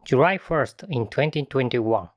July 1st in 2021,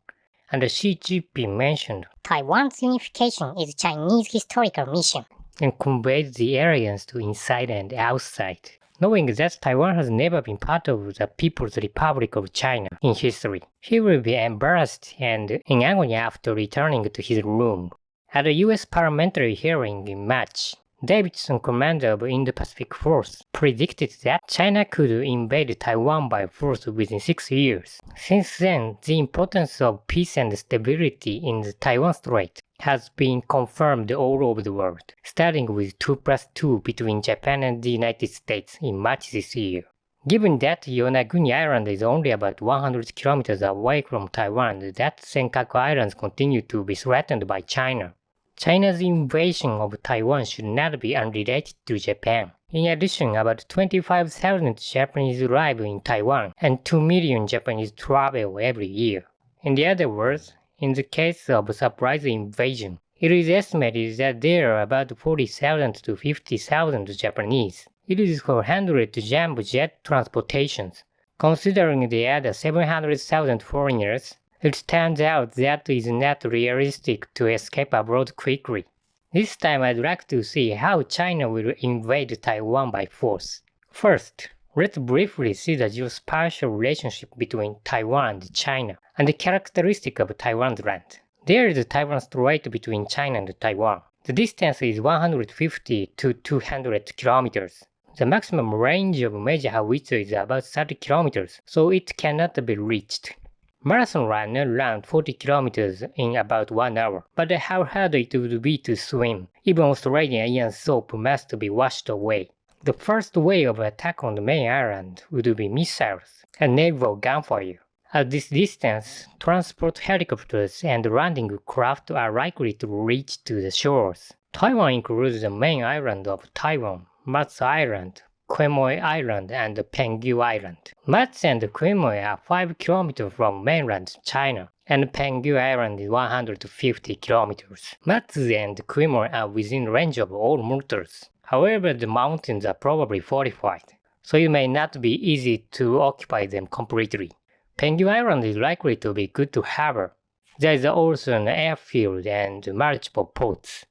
and Xi Jinping mentioned Taiwan's unification is Chinese historical mission and conveyed the aliens to inside and outside, knowing that Taiwan has never been part of the People's Republic of China in history. He will be embarrassed and in agony after returning to his room. At a US parliamentary hearing in March, Davidson, commander of Indo-Pacific Force, predicted that China could invade Taiwan by force within 6 years. Since then, the importance of peace and stability in the Taiwan Strait has been confirmed all over the world, starting with 2+2 between Japan and the United States in March this year. Given that Yonaguni Island is only about 100 kilometers away from Taiwan, that Senkaku Islands continue to be threatened by China. China's invasion of Taiwan should not be unrelated to Japan. In addition, about 25,000 Japanese arrive in Taiwan, and 2 million Japanese travel every year. In other words, in the case of a surprise invasion, it is estimated that there are about 40,000 to 50,000 Japanese. It is 400 jumbo jet transportations. Considering the other 700,000 foreigners, it turns out that it is not realistic to escape abroad quickly. This time I'd like to see how China will invade Taiwan by force. First, let's briefly see the geospatial relationship between Taiwan and China, and the characteristic of Taiwan's land. There is a Taiwan Strait between China and Taiwan. The distance is 150 to 200 kilometers. The maximum range of major howitzer is about 30 kilometers, so it cannot be reached. Marathon runner ran 40 kilometers in about 1 hour, but how hard it would be to swim. Even Australian iron soap must be washed away. The first wave of attack on the main island would be missiles and naval gunfire. At this distance, transport helicopters and landing craft are likely to reach to the shores. Taiwan includes the main island of Taiwan, Mazu Island, Quemoy Island, and Penghu Island. Mazu and Quemoy are 5 kilometers from mainland China, and Penghu Island is 150 kilometers. Mazu and Quemoy are within range of all mortars. However, the mountains are probably fortified, so it may not be easy to occupy them completely. Penghu Island is likely to be good to harbor. There is also an airfield and multiple ports.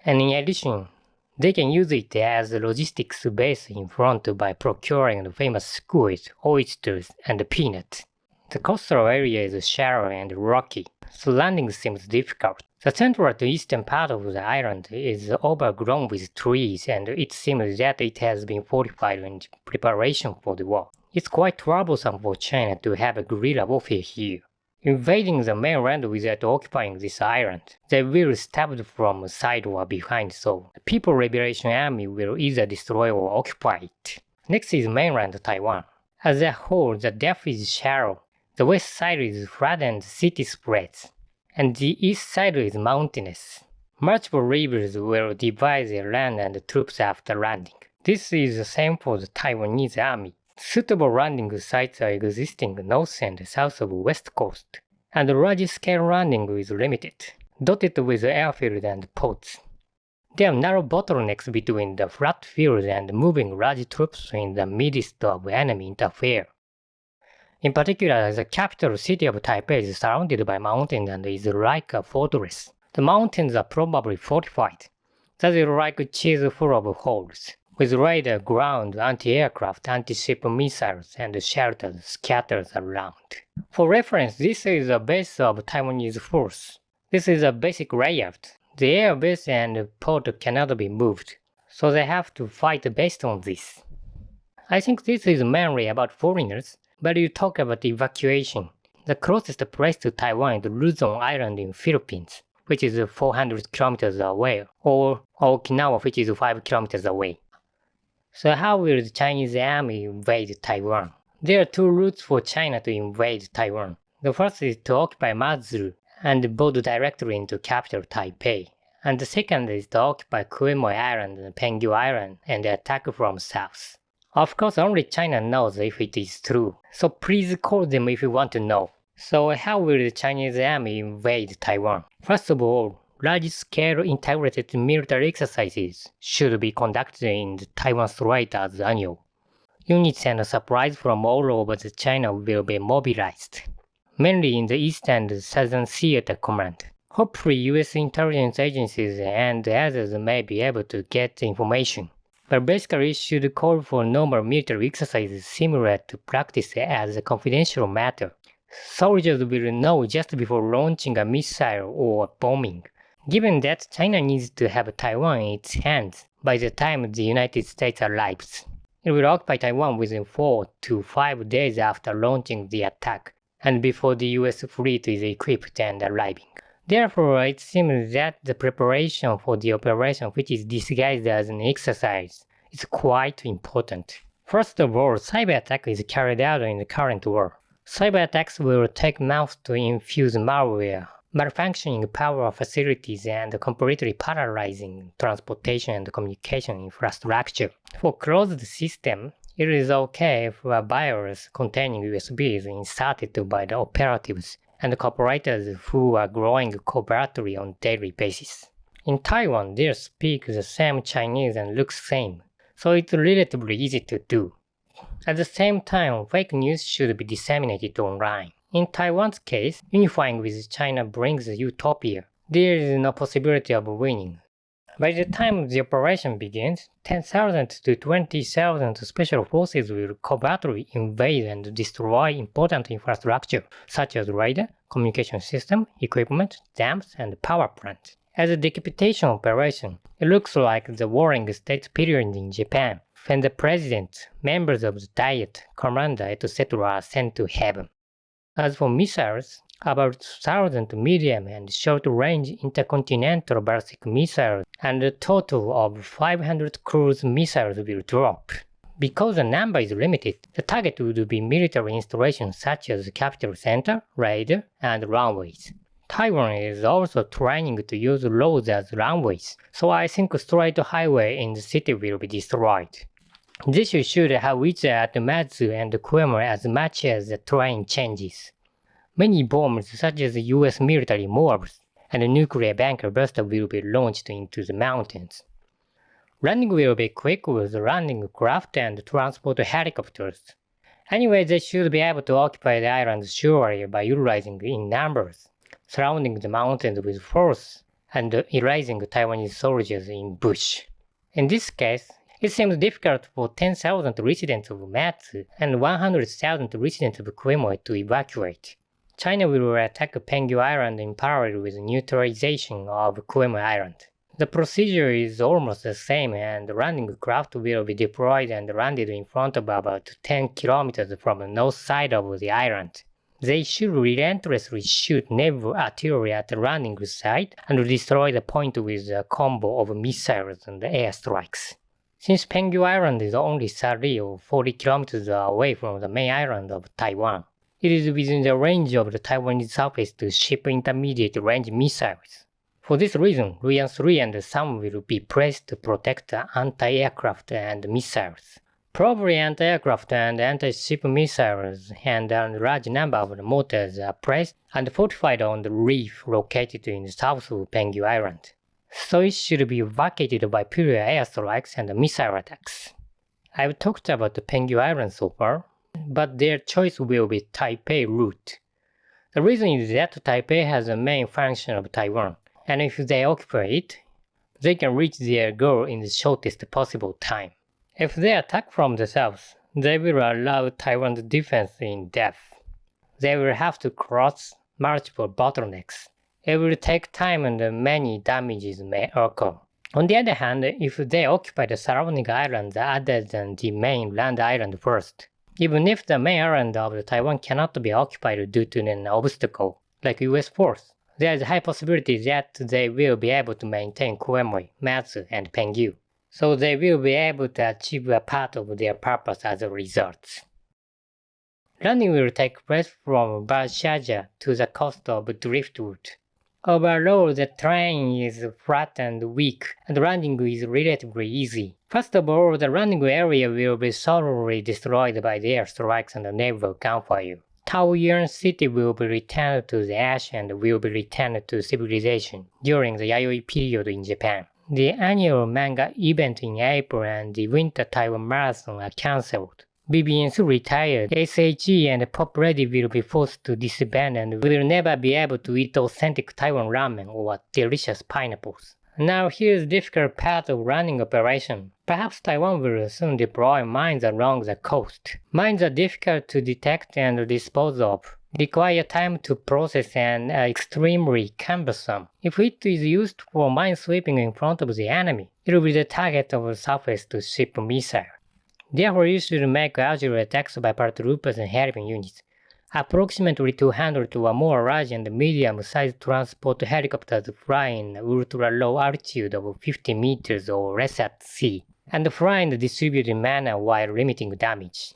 And in addition, they can use it as a logistics base in front by procuring the famous squid, oysters, and peanuts. The coastal area is shallow and rocky, so landing seems difficult. The central to eastern part of the island is overgrown with trees, and it seems that it has been fortified in preparation for the war. It's quite troublesome for China to have a guerrilla warfare here. Invading the mainland without occupying this island, they will stab from the side or behind, so the People's Liberation Army will either destroy or occupy it. Next is mainland Taiwan. As a whole, the depth is shallow. The west side is flat and city spreads, and the east side is mountainous. Multiple rivers will divide the land and the troops after landing. This is the same for the Taiwanese army. Suitable landing sites are existing north and south of west coast, and large-scale landing is limited, dotted with airfield and ports. There are narrow bottlenecks between the flat field and moving large troops in the midst of enemy interfere. In particular, the capital city of Taipei is surrounded by mountains and is like a fortress. The mountains are probably fortified. That is like a cheese full of holes, with radar, ground, anti-aircraft, anti-ship missiles, and shelters scattered around. For reference, this is the base of Taiwanese force. This is a basic layout. The air base and port cannot be moved, so they have to fight based on this. I think this is mainly about foreigners, but you talk about evacuation. The closest place to Taiwan is Luzon Island in Philippines, which is 400 kilometers away, or Okinawa, which is 5 kilometers away. So how will the Chinese army invade Taiwan? There are 2 routes for China to invade Taiwan. The first is to occupy Mazu and board directly into capital Taipei. And the second is to occupy Quemoy Island and Penghu Island and attack from south. Of course, only China knows if it is true, so please call them if you want to know. So how will the Chinese army invade Taiwan? First of all, large-scale integrated military exercises should be conducted in the Taiwan Strait as annual. Units and supplies from all over China will be mobilized, mainly in the East and Southern Theater Command. Hopefully, U.S. intelligence agencies and others may be able to get the information. But basically, it should call for normal military exercises similar to practice as a confidential matter. Soldiers will know just before launching a missile or bombing. Given that China needs to have Taiwan in its hands by the time the United States arrives, it will occupy Taiwan within 4 to 5 days after launching the attack, and before the US fleet is equipped and arriving. Therefore, it seems that the preparation for the operation, which is disguised as an exercise, is quite important. First of all, cyber attack is carried out in the current war. Cyber attacks will take months to infuse malware, malfunctioning power facilities, and completely paralyzing transportation and communication infrastructure. For closed system, it is okay if a virus containing USB is inserted by the operatives and corporators who are growing covertly on daily basis. In Taiwan, they speak the same Chinese and look same, so it's relatively easy to do. At the same time, fake news should be disseminated online. In Taiwan's case, unifying with China brings utopia. There is no possibility of winning. By the time the operation begins, 10,000 to 20,000 special forces will covertly invade and destroy important infrastructure, such as radar, communication system, equipment, dams, and power plants. As a decapitation operation, it looks like the Warring States period in Japan, when the president, members of the Diet, commander, etc. are sent to heaven. As for missiles, about 1,000 medium and short-range intercontinental ballistic missiles and a total of 500 cruise missiles will drop. Because the number is limited, the target would be military installations such as the capital center, radar, and runways. Taiwan is also trying to use roads as runways, so I think a straight highway in the city will be destroyed. This should have reached at Mazu and Quemoy as much as the terrain changes. Many bombs such as US military mortars and nuclear bunker busters will be launched into the mountains. Landing will be quick with landing craft and transport helicopters. Anyway, they should be able to occupy the island surely by utilizing in numbers, surrounding the mountains with force, and erasing Taiwanese soldiers in bush. In this case, it seems difficult for 10,000 residents of Mazu and 100,000 residents of Quemoy to evacuate. China will attack Penghu Island in parallel with neutralization of Quemoy Island. The procedure is almost the same, and landing craft will be deployed and landed in front of about 10 kilometers from the north side of the island. They should relentlessly shoot naval artillery at the landing site and destroy the point with a combo of missiles and airstrikes. Since Penghu Island is only 30 or 40 kilometers away from the main island of Taiwan, it is within the range of the Taiwanese surface to ship intermediate-range missiles. For this reason, Ruyan 3 and some will be placed to protect anti-aircraft and missiles. Probably anti-aircraft and anti-ship missiles and a large number of mortars are placed and fortified on the reef located in the south of Penghu Island. So it should be vacated by pure airstrikes and missile attacks. I've talked about the Penghu Island so far, but their choice will be Taipei route. The reason is that Taipei has the main function of Taiwan, and if they occupy it, they can reach their goal in the shortest possible time. If they attack from the south, they will allow Taiwan's defense in depth. They will have to cross multiple bottlenecks. It will take time and many damages may occur. On the other hand, if they occupy the surrounding islands other than the main land island first, even if the main island of Taiwan cannot be occupied due to an obstacle, like US force, there is a high possibility that they will be able to maintain Quemoy, Mazu, and Penghu, so they will be able to achieve a part of their purpose as a result. Landing will take place from Barshaja to the coast of Driftwood. Overall, the terrain is flat and weak, and landing is relatively easy. First of all, the landing area will be thoroughly destroyed by the airstrikes and naval gunfire. Taoyuan City will be returned to the ash and will be returned to civilization during the Yayoi period in Japan. The annual manga event in April and the Winter Taiwan Marathon are cancelled, BBNs retired, SHE and Pop Ready will be forced to disband and will never be able to eat authentic Taiwan ramen or delicious pineapples. Now here's the difficult part of running operation. Perhaps Taiwan will soon deploy mines along the coast. Mines are difficult to detect and dispose of, require time to process and are extremely cumbersome. If it is used for mine sweeping in front of the enemy, it will be the target of a surface-to-ship missile. Therefore, you should make agile attacks by paratroopers and helping units. Approximately 200 or more large and medium-sized transport helicopters fly in ultra-low altitude of 50 meters or less at sea, and fly in a distributed manner while limiting damage.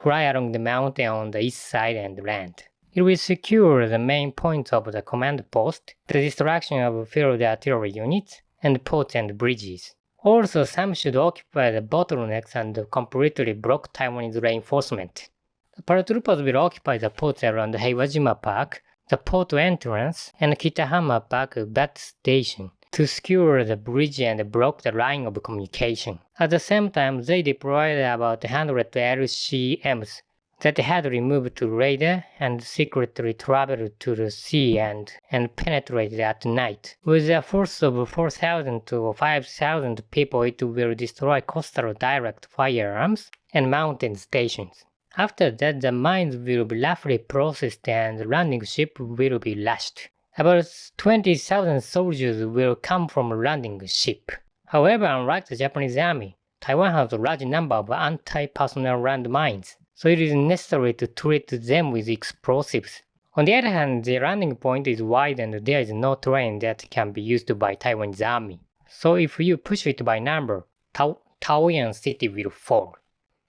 Fly along the mountain on the east side and land. It will secure the main points of the command post, the destruction of field artillery units, and ports and bridges. Also, some should occupy the bottlenecks and completely block Taiwanese reinforcement. The paratroopers will occupy the ports around Heiwajima Park, the port entrance, and Kitahama Park Bat Station to secure the bridge and block the line of communication. At the same time, they deployed about 100 LCMs that had removed to radar and secretly traveled to the sea and penetrated at night. With a force of 4,000 to 5,000 people, it will destroy coastal direct firearms and mountain stations. After that, the mines will be roughly processed and the landing ship will be lashed. About 20,000 soldiers will come from a landing ship. However, unlike the Japanese army, Taiwan has a large number of anti-personnel land mines, so it is necessary to treat them with explosives. On the other hand, the landing point is wide and there is no terrain that can be used by Taiwan's army. So if you push it by number, Taoyuan City will fall.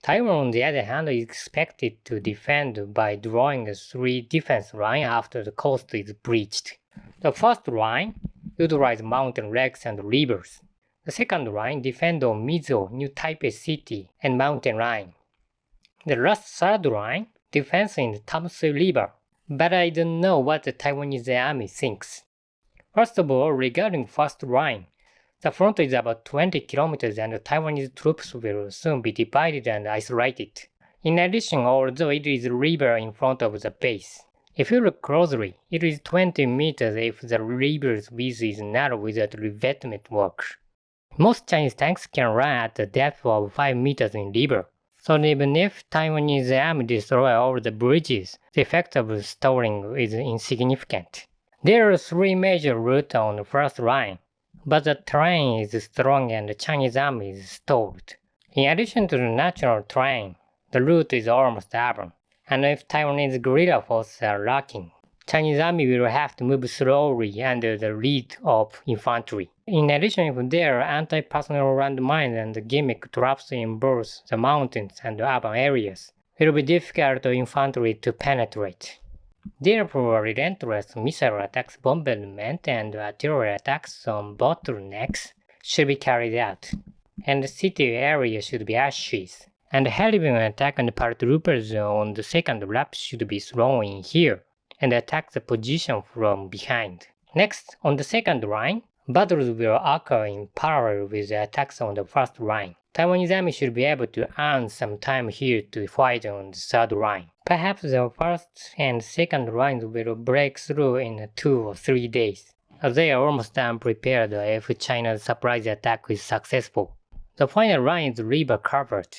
Taiwan, on the other hand, is expected to defend by drawing a 3 defense line after the coast is breached. The first line utilizes mountain lakes and rivers. The second line defends on Mazu, New Taipei City, and mountain line. The last third line defends in the Tamsui River, but I don't know what the Taiwanese army thinks. First of all, regarding first line, the front is about 20 kilometers and the Taiwanese troops will soon be divided and isolated. In addition, although it is a river in front of the base, if you look closely, it is 20 meters if the river's width is narrow without revetment work. Most Chinese tanks can run at a depth of 5 meters in river, so even if Taiwanese army destroy all the bridges, the effect of stalling is insignificant. There are 3 major routes on the first line, but the terrain is strong and the Chinese army is stalled. In addition to the natural terrain, the route is almost urban, and if Taiwanese guerrilla forces are lacking, Chinese army will have to move slowly under the lead of infantry. In addition, if there are anti-personnel landmines and gimmick traps in both the mountains and the urban areas, it will be difficult for infantry to penetrate. Therefore, relentless missile attacks, bombardment, and artillery attacks on bottlenecks should be carried out, and the city area should be ashes, and the heavy attack and paratroopers on the second lap should be thrown in here, and attack the position from behind. Next, on the second line, battles will occur in parallel with the attacks on the first line. Taiwanese army should be able to earn some time here to fight on the third line. Perhaps the first and second lines will break through in 2 or 3 days, as they are almost unprepared if China's surprise attack is successful. The final line is river covered.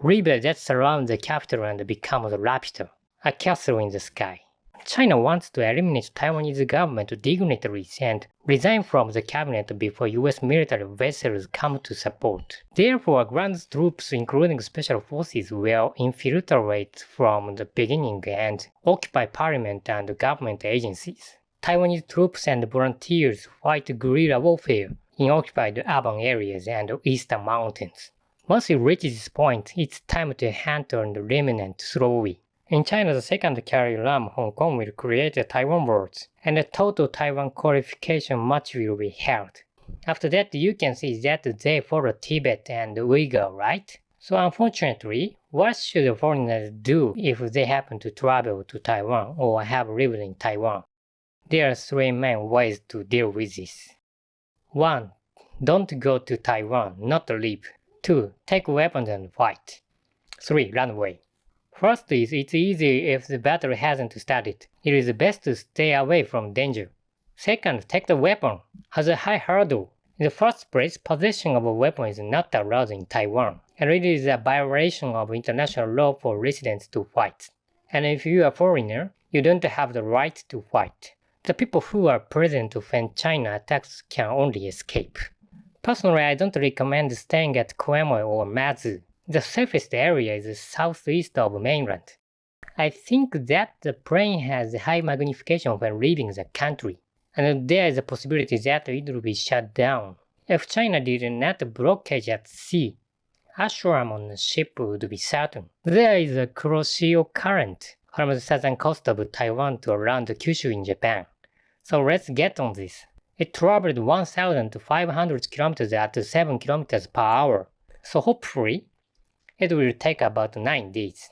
River that surrounds the capital and becomes a raptor, a castle in the sky. China wants to eliminate Taiwanese government dignitaries and resign from the cabinet before US military vessels come to support. Therefore, ground troops, including special forces, will infiltrate from the beginning and occupy parliament and government agencies. Taiwanese troops and volunteers fight guerrilla warfare in occupied urban areas and eastern mountains. Once it reaches this point, it's time to hunt on the remnant slowly. In China's second carrier ram, Hong Kong will create a Taiwan Worlds, and a total Taiwan qualification match will be held. After that, you can see that they follow Tibet and Uyghur, right? So unfortunately, what should foreigners do if they happen to travel to Taiwan or have lived in Taiwan? There are 3 main ways to deal with this. 1. Don't go to Taiwan, not live. 2. Take weapons and fight. 3. Runway. First is it's easy if the battle hasn't started. It is best to stay away from danger. Second, take the weapon. Has a high hurdle. In the first place, possession of a weapon is not allowed in Taiwan, and it is a violation of international law for residents to fight. And if you are a foreigner, you don't have the right to fight. The people who are present to fend China attacks can only escape. Personally, I don't recommend staying at Quemoy or Mazu. The safest area is southeast of mainland. I think that the plane has high magnification when leaving the country, and there is a possibility that it will be shut down. If China did not blockade at sea, ashram on the ship would be certain. There is a Kuroshio current from the southern coast of Taiwan to around Kyushu in Japan. So let's get on this. It traveled 1,500 kilometers at 7 kilometers per hour. So hopefully, it will take about 9 days.